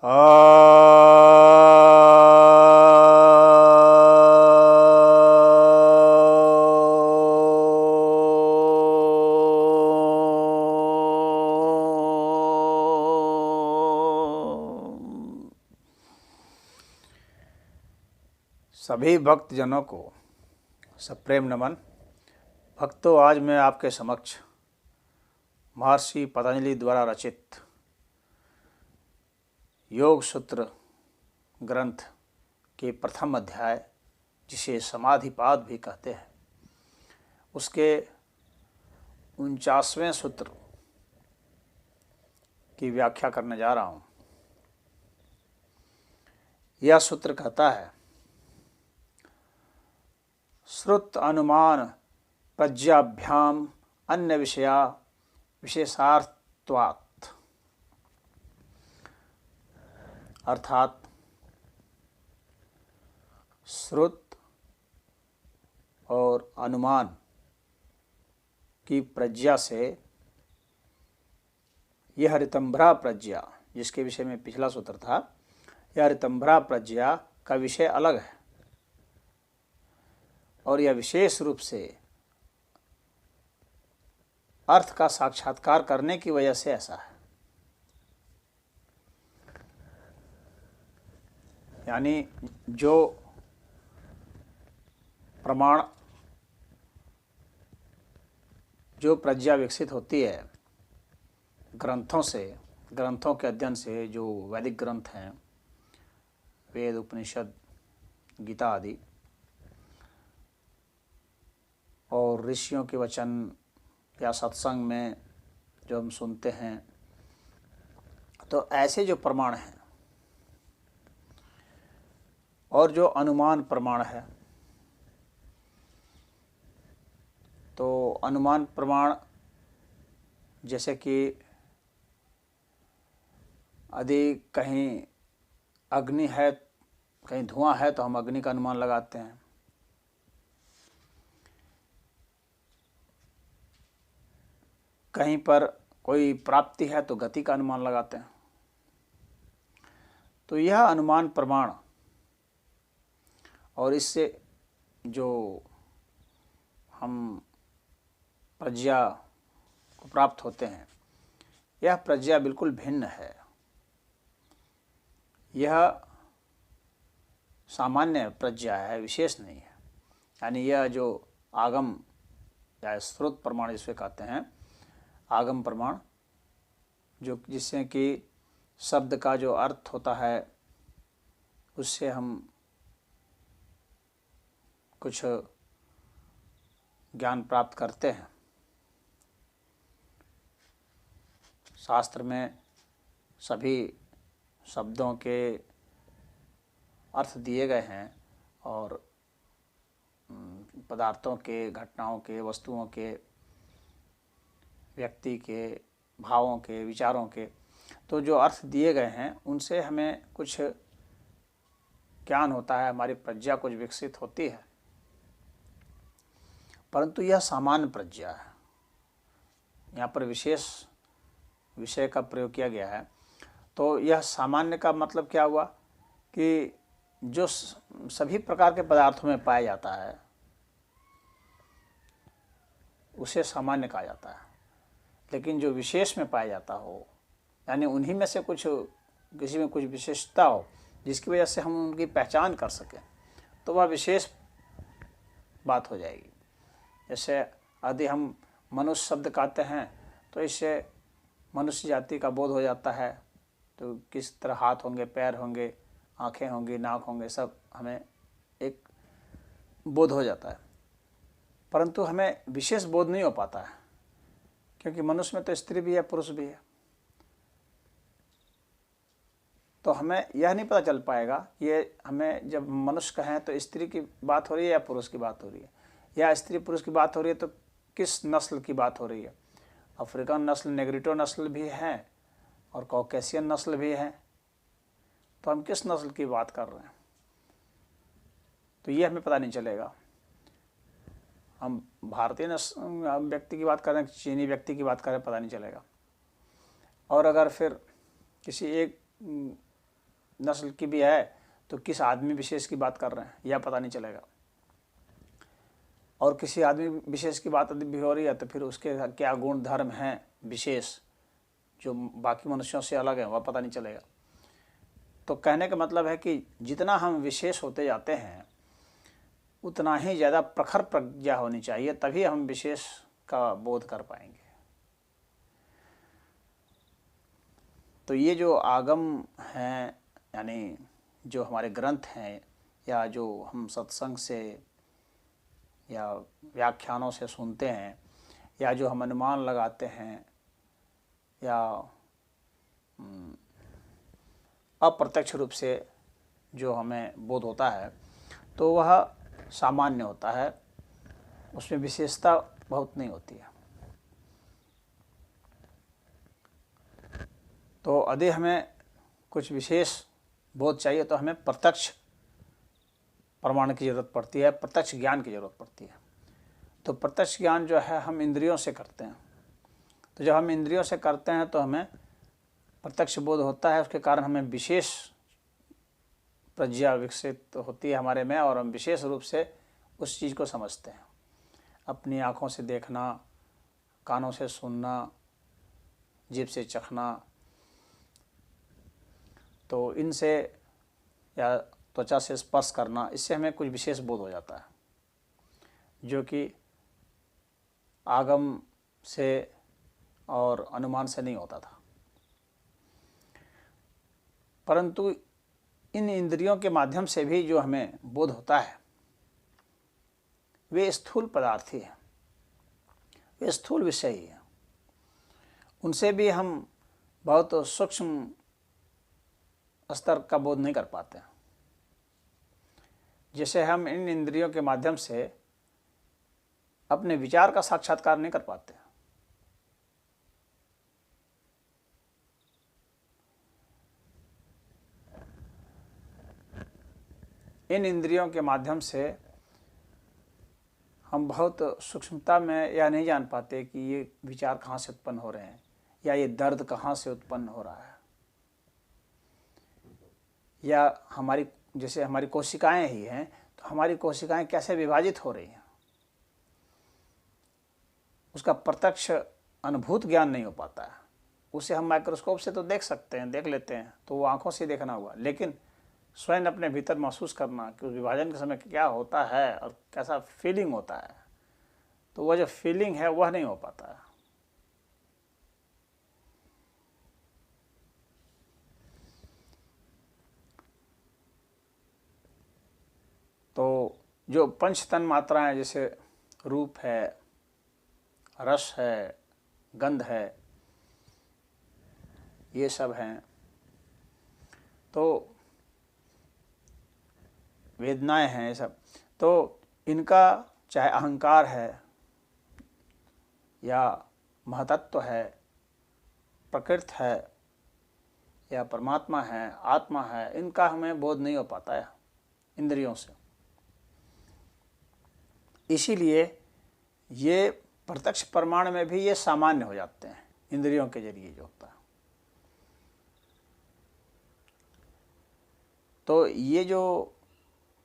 सभी भक्तजनों को सप्रेम नमन। भक्तों, आज मैं आपके समक्ष महर्षि पतंजलि द्वारा रचित योग सूत्र ग्रंथ के प्रथम अध्याय, जिसे समाधिपाद भी कहते हैं, उसके 49वें सूत्र की व्याख्या करने जा रहा हूँ। यह सूत्र कहता है, श्रुत अनुमान प्रज्ञाभ्याम अन्य विषया विशेषार्थत्वात्, अर्थात श्रुत और अनुमान की प्रज्ञा से यह ऋतंभरा प्रज्ञा, जिसके विषय में पिछला सूत्र था, यह ऋतंभरा प्रज्ञा का विषय अलग है और यह विशेष रूप से अर्थ का साक्षात्कार करने की वजह से ऐसा है। यानी जो प्रमाण, जो प्रज्ञा विकसित होती है ग्रंथों से, ग्रंथों के अध्ययन से, जो वैदिक ग्रंथ हैं, वेद, उपनिषद, गीता आदि, और ऋषियों के वचन या सत्संग में जो हम सुनते हैं, तो ऐसे जो प्रमाण हैं और जो अनुमान प्रमाण है, तो अनुमान प्रमाण जैसे कि यदि कहीं अग्नि है, कहीं धुआं है, तो हम अग्नि का अनुमान लगाते हैं। कहीं पर कोई प्राप्ति है तो गति का अनुमान लगाते हैं। तो यह अनुमान प्रमाण और इससे जो हम प्रज्ञा को प्राप्त होते हैं, यह प्रज्ञा बिल्कुल भिन्न है। यह सामान्य प्रज्ञा है, विशेष नहीं है। यानी यह जो आगम या स्रोत प्रमाण जिसे कहते हैं, आगम प्रमाण, जो जिससे कि शब्द का जो अर्थ होता है उससे हम कुछ ज्ञान प्राप्त करते हैं। शास्त्र में सभी शब्दों के अर्थ दिए गए हैं और पदार्थों के, घटनाओं के, वस्तुओं के, व्यक्ति के, भावों के, विचारों के, तो जो अर्थ दिए गए हैं उनसे हमें कुछ ज्ञान होता है, हमारी प्रज्ञा कुछ विकसित होती है। परंतु यह सामान्य प्रज्ञा है। यहाँ पर विशेष विषय का प्रयोग किया गया है। तो यह सामान्य का मतलब क्या हुआ कि जो सभी प्रकार के पदार्थों में पाया जाता है उसे सामान्य कहा जाता है। लेकिन जो विशेष में पाया जाता हो, यानी उन्हीं में से कुछ, किसी में कुछ विशेषता हो जिसकी वजह से हम उनकी पहचान कर सकें, तो वह विशेष बात हो जाएगी। जैसे यदि हम मनुष्य शब्द कहते हैं तो इससे मनुष्य जाति का बोध हो जाता है। तो किस तरह हाथ होंगे, पैर होंगे, आँखें होंगी, नाक होंगे, सब हमें एक बोध हो जाता है। परंतु हमें विशेष बोध नहीं हो पाता है, क्योंकि मनुष्य में तो स्त्री भी है, पुरुष भी है। तो हमें यह नहीं पता चल पाएगा, ये हमें जब मनुष्य कहें तो स्त्री की बात हो रही है या पुरुष की बात हो रही है, या स्त्री पुरुष की बात हो रही है तो किस नस्ल की बात हो रही है। अफ्रीकन नस्ल, नेग्रिटो नस्ल भी है और कॉकेशियन नस्ल भी है, तो हम किस नस्ल की बात कर रहे हैं, तो ये हमें पता नहीं चलेगा। हम भारतीय व्यक्ति की बात कर रहे हैं, चीनी व्यक्ति की बात कर रहे हैं, पता नहीं चलेगा। और अगर फिर किसी एक नस्ल की भी है तो किस आदमी विशेष की बात कर रहे हैं यह पता नहीं चलेगा, और किसी आदमी विशेष की बात यदि भी हो रही है तो फिर उसके क्या गुण धर्म हैं विशेष जो बाकी मनुष्यों से अलग है वह पता नहीं चलेगा। तो कहने का मतलब है कि जितना हम विशेष होते जाते हैं उतना ही ज़्यादा प्रखर प्रज्ञा होनी चाहिए, तभी हम विशेष का बोध कर पाएंगे। तो ये जो आगम हैं यानी जो हमारे ग्रंथ हैं या जो हम सत्संग से या व्याख्यानों से सुनते हैं या जो हम अनुमान लगाते हैं या अप्रत्यक्ष रूप से जो हमें बोध होता है तो वह सामान्य होता है, उसमें विशेषता बहुत नहीं होती है। तो यदि हमें कुछ विशेष बोध चाहिए तो हमें प्रत्यक्ष प्रमाण की ज़रूरत पड़ती है, प्रत्यक्ष ज्ञान की ज़रूरत पड़ती है। तो प्रत्यक्ष ज्ञान जो है हम इंद्रियों से करते हैं, तो जब हम इंद्रियों से करते हैं तो हमें प्रत्यक्ष बोध होता है, उसके कारण हमें विशेष प्रज्ञा विकसित होती है हमारे में और हम विशेष रूप से उस चीज़ को समझते हैं। अपनी आँखों से देखना, कानों से सुनना, जीभ से चखना, तो इनसे या त्वचा से स्पर्श करना, इससे हमें कुछ विशेष बोध हो जाता है जो कि आगम से और अनुमान से नहीं होता था। परंतु इन इंद्रियों के माध्यम से भी जो हमें बोध होता है वे स्थूल पदार्थ ही हैं, वे स्थूल विषय ही हैं। उनसे भी हम बहुत सूक्ष्म स्तर का बोध नहीं कर पाते हैं। जैसे हम इन इंद्रियों के माध्यम से अपने विचार का साक्षात्कार नहीं कर पाते। इन इंद्रियों के माध्यम से हम बहुत सूक्ष्मता में यह नहीं जान पाते कि ये विचार कहाँ से उत्पन्न हो रहे हैं या ये दर्द कहाँ से उत्पन्न हो रहा है, या हमारी जैसे हमारी कोशिकाएं ही हैं तो हमारी कोशिकाएं कैसे विभाजित हो रही हैं, उसका प्रत्यक्ष अनुभूत ज्ञान नहीं हो पाता है। उसे हम माइक्रोस्कोप से तो देख सकते हैं, देख लेते हैं, तो वो आंखों से देखना हुआ, लेकिन स्वयं अपने भीतर महसूस करना कि उस विभाजन के समय क्या होता है और कैसा फीलिंग होता है, तो वह जो फीलिंग है वह नहीं हो पाता है। तो जो पंच तन मात्राएं जैसे रूप है, रस है, गंध है, ये सब हैं, तो वेदनाएं हैं, ये सब, तो इनका चाहे अहंकार है या महतत्व है, प्रकृति है या परमात्मा है, आत्मा है, इनका हमें बोध नहीं हो पाता है इंद्रियों से। इसीलिए ये प्रत्यक्ष प्रमाण में भी ये सामान्य हो जाते हैं इंद्रियों के जरिए जो होता है। तो ये जो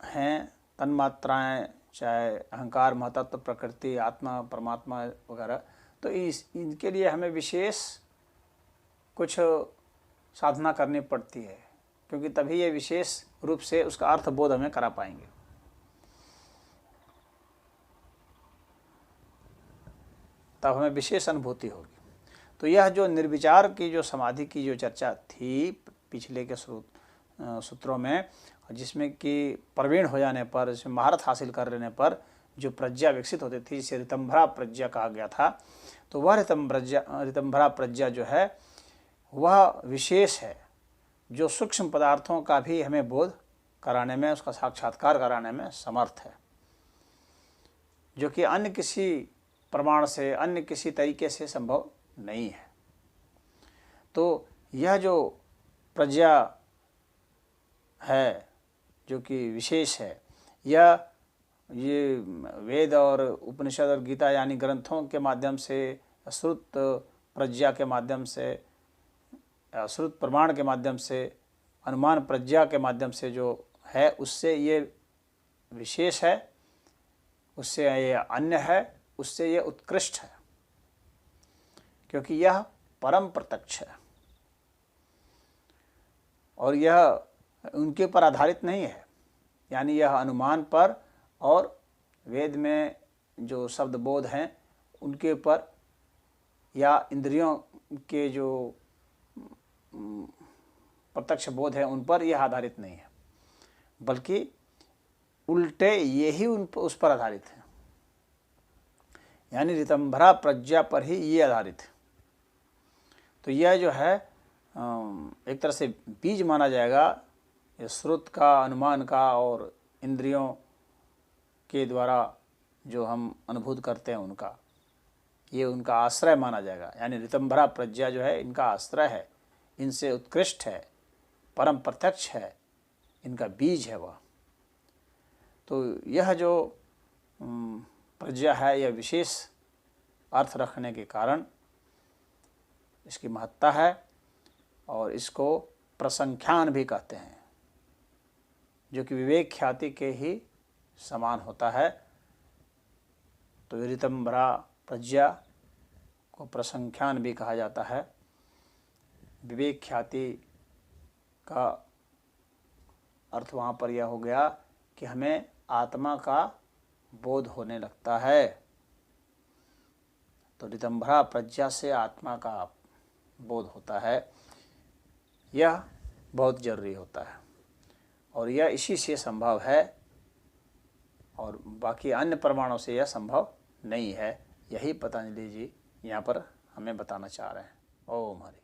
हैं तन्मात्राएं, चाहे अहंकार, महतत्व, प्रकृति, आत्मा, परमात्मा वगैरह, तो इनके लिए हमें विशेष कुछ साधना करनी पड़ती है, क्योंकि तभी ये विशेष रूप से उसका अर्थ बोध हमें करा पाएंगे। तब हमें विशेष अनुभूति होगी। तो यह जो निर्विचार की जो समाधि की जो चर्चा थी पिछले के सूत्रों में, जिसमें कि प्रवीण हो जाने पर, जिसमें महारत हासिल कर लेने पर जो प्रज्ञा विकसित होती थी, जिसे ऋतंभरा प्रज्ञा कहा गया था, तो वह ऋतंभरा प्रज्ञा जो है वह विशेष है, जो सूक्ष्म पदार्थों का भी हमें बोध कराने में, उसका साक्षात्कार कराने में समर्थ है, जो कि अन्य किसी प्रमाण से, अन्य किसी तरीके से संभव नहीं है। तो यह जो प्रज्ञा है जो कि विशेष है, यह ये वेद और उपनिषद और गीता यानी ग्रंथों के माध्यम से, श्रुत प्रज्ञा के माध्यम से, श्रुत प्रमाण के माध्यम से अनुमान प्रज्ञा के माध्यम से जो है उससे ये विशेष है, उससे ये अन्य है, उससे ये उत्कृष्ट है, क्योंकि यह परम प्रत्यक्ष है और यह उनके पर आधारित नहीं है। यानी यह अनुमान पर और वेद में जो शब्द बोध हैं उनके ऊपर या इंद्रियों के जो प्रत्यक्ष बोध है उन पर यह आधारित नहीं है, बल्कि उल्टे यही उस पर आधारित है। यानी ऋतंभरा प्रज्ञा पर ही ये आधारित है। तो यह जो है एक तरह से बीज माना जाएगा, ये श्रुत का, अनुमान का और इंद्रियों के द्वारा जो हम अनुभूत करते हैं उनका, ये उनका आश्रय माना जाएगा। यानी ऋतंभरा प्रज्ञा जो है इनका आश्रय है, इनसे उत्कृष्ट है, परम प्रत्यक्ष है, इनका बीज है वह। तो यह जो प्रज्ञा है यह विशेष अर्थ रखने के कारण इसकी महत्ता है और इसको प्रसंख्यान भी कहते हैं, जो कि विवेक ख्याति के ही समान होता है। तो ऋतंभरा प्रज्ञा को प्रसंख्यान भी कहा जाता है। विवेक ख्याति का अर्थ वहाँ पर यह हो गया कि हमें आत्मा का बोध होने लगता है। तो ऋतंभरा प्रज्ञा से आत्मा का बोध होता है, यह बहुत जरूरी होता है और यह इसी से संभव है और बाकी अन्य प्रमाणों से यह संभव नहीं है। यही पतंजलि जी यहाँ पर हमें बताना चाह रहे हैं। ओम हरि।